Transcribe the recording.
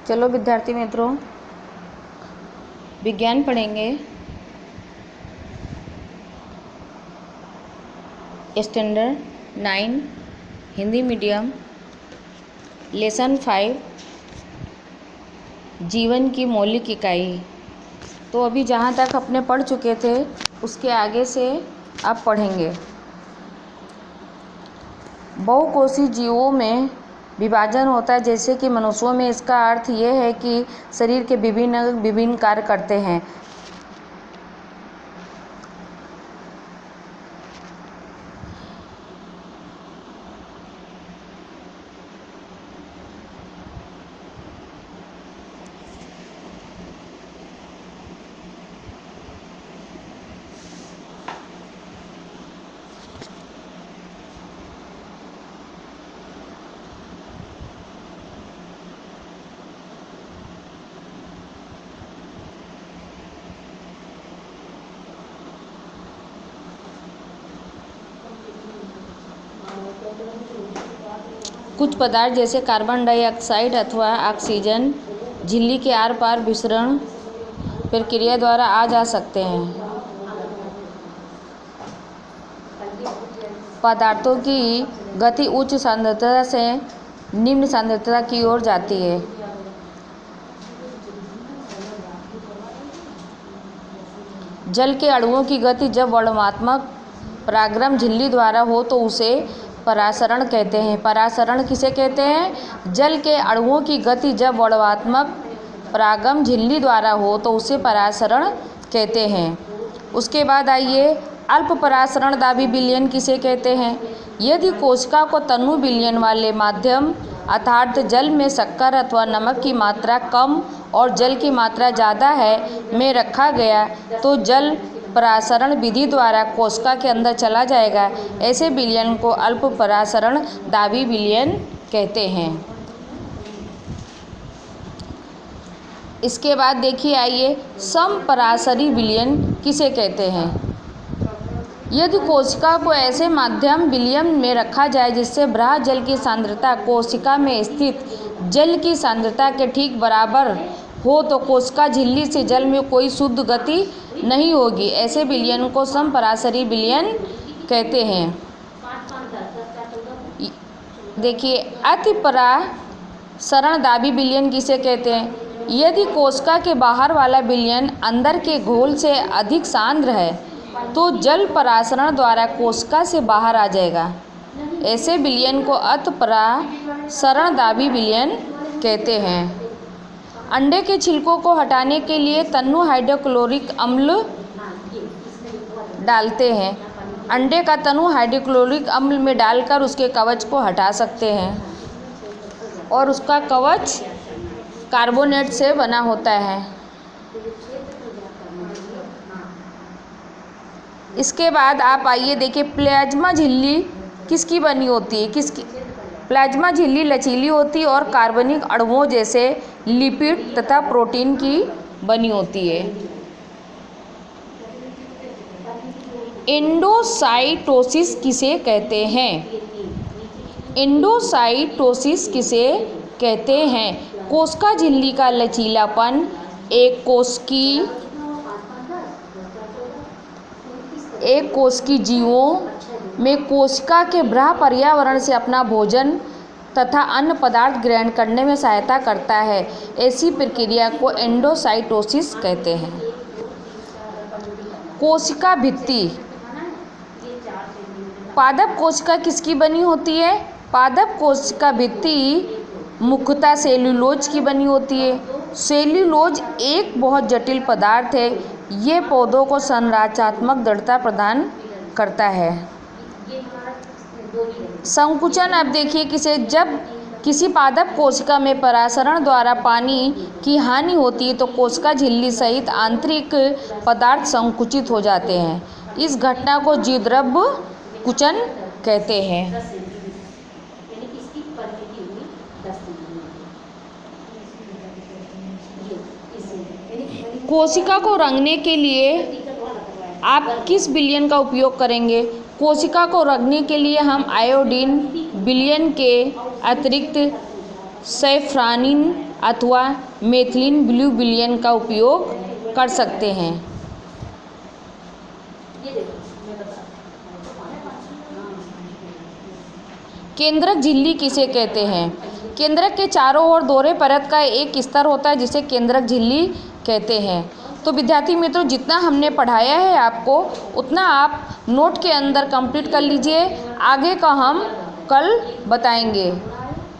चलो विद्यार्थी मित्रों, विज्ञान पढ़ेंगे। स्टैंडर्ड 9 हिंदी मीडियम, लेसन 5, जीवन की मौलिक इकाई। तो अभी जहाँ तक अपने पढ़ चुके थे उसके आगे से अब पढ़ेंगे। बहुकोषीय जीवों में विभाजन होता है, जैसे कि मनुष्यों में। इसका अर्थ ये है कि शरीर के विभिन्न अंग विभिन्न कार्य करते हैं। कुछ पदार्थ जैसे कार्बन डाइऑक्साइड अथवा ऑक्सीजन झिल्ली के आर पार विसरण प्रक्रिया द्वारा आ जा सकते हैं। पदार्थों की गति उच्च सांद्रता से निम्न सांद्रता की ओर जाती है। जल के अणुओं की गति जब वर्णनात्मक परागण झिल्ली द्वारा हो तो उसे परासरण कहते हैं। परासरण किसे कहते हैं? जल के अणुओं की गति जब वर्णनात्मक परागण झिल्ली द्वारा हो तो उसे परासरण कहते हैं। उसके बाद आइए, अल्प परासरण दाबी विलयन किसे कहते हैं? यदि कोशिका को तनु विलयन वाले माध्यम अर्थात जल में शक्कर अथवा नमक की मात्रा कम और जल की मात्रा ज़्यादा है में रखा गया तो जल परासरण विधि द्वारा कोशिका के अंदर चला जाएगा। ऐसे विलयन को अल्प परासरण दाबी विलयन कहते हैं। इसके बाद देखिए, आइए, समपरासरी विलयन किसे कहते हैं? यदि कोशिका को ऐसे माध्यम विलयन में रखा जाए जिससे बाह्य जल की सांद्रता कोशिका में स्थित जल की सांद्रता के ठीक बराबर हो तो कोशिका झिल्ली से जल में कोई शुद्ध गति नहीं होगी। ऐसे विलयन को समपरासरी विलयन कहते हैं। देखिए, अतिपरासरण दाबी विलयन किसे कहते हैं? यदि कोशिका के बाहर वाला विलयन अंदर के घोल से अधिक सांद्र है तो जल परासरण द्वारा कोशिका से बाहर आ जाएगा। ऐसे विलयन को अतिपरासरण दाबी विलयन कहते हैं। अंडे के छिलकों को हटाने के लिए तनु हाइड्रोक्लोरिक अम्ल डालते हैं। अंडे का तनु हाइड्रोक्लोरिक अम्ल में डालकर उसके कवच को हटा सकते हैं और उसका कवच कार्बोनेट से बना होता है। इसके बाद आप आइए, देखिए, प्लाज्मा झिल्ली किसकी बनी होती है? प्लाज्मा झिल्ली लचीली होती है और कार्बनिक अणुओं जैसे लिपिड तथा प्रोटीन की बनी होती है। एंडोसाइटोसिस किसे कहते हैं? एंडोसाइटोसिस किसे कहते हैं? कोशिका झिल्ली का लचीलापन एक कोशिकीय जीवों में कोशिका के बाह्य पर्यावरण से अपना भोजन तथा अन्य पदार्थ ग्रहण करने में सहायता करता है। ऐसी प्रक्रिया को एंडोसाइटोसिस कहते हैं। कोशिका भित्ति, पादप कोशिका किसकी बनी होती है? पादप कोशिका भित्ति मुख्यतः सेल्यूलोज की बनी होती है। सेल्यूलोज एक बहुत जटिल पदार्थ है। ये पौधों को संरचनात्मक दृढ़ता प्रदान करता है। संकुचन, अब देखिए, जब किसी पादप कोशिका में परासरण द्वारा पानी की हानि होती है तो कोशिका झिल्ली सहित आंतरिक पदार्थ संकुचित हो जाते हैं। इस घटना को जीवद्रव्य कुचन कहते हैं। कोशिका को रंगने के लिए आप किस विलयन का उपयोग करेंगे? कोशिका को रंगने के लिए हम आयोडीन विलयन के अतिरिक्त सैफरानिन अथवा मेथिलीन ब्लू विलियन का उपयोग कर सकते हैं। केंद्रक झिल्ली किसे कहते हैं? केंद्रक के चारों ओर दोहरे परत का एक स्तर होता है जिसे केंद्रक झिल्ली कहते हैं। तो विद्यार्थी मित्रों, जितना हमने पढ़ाया है आपको उतना आप नोट के अंदर कंप्लीट कर लीजिए। आगे का हम कल बताएंगे।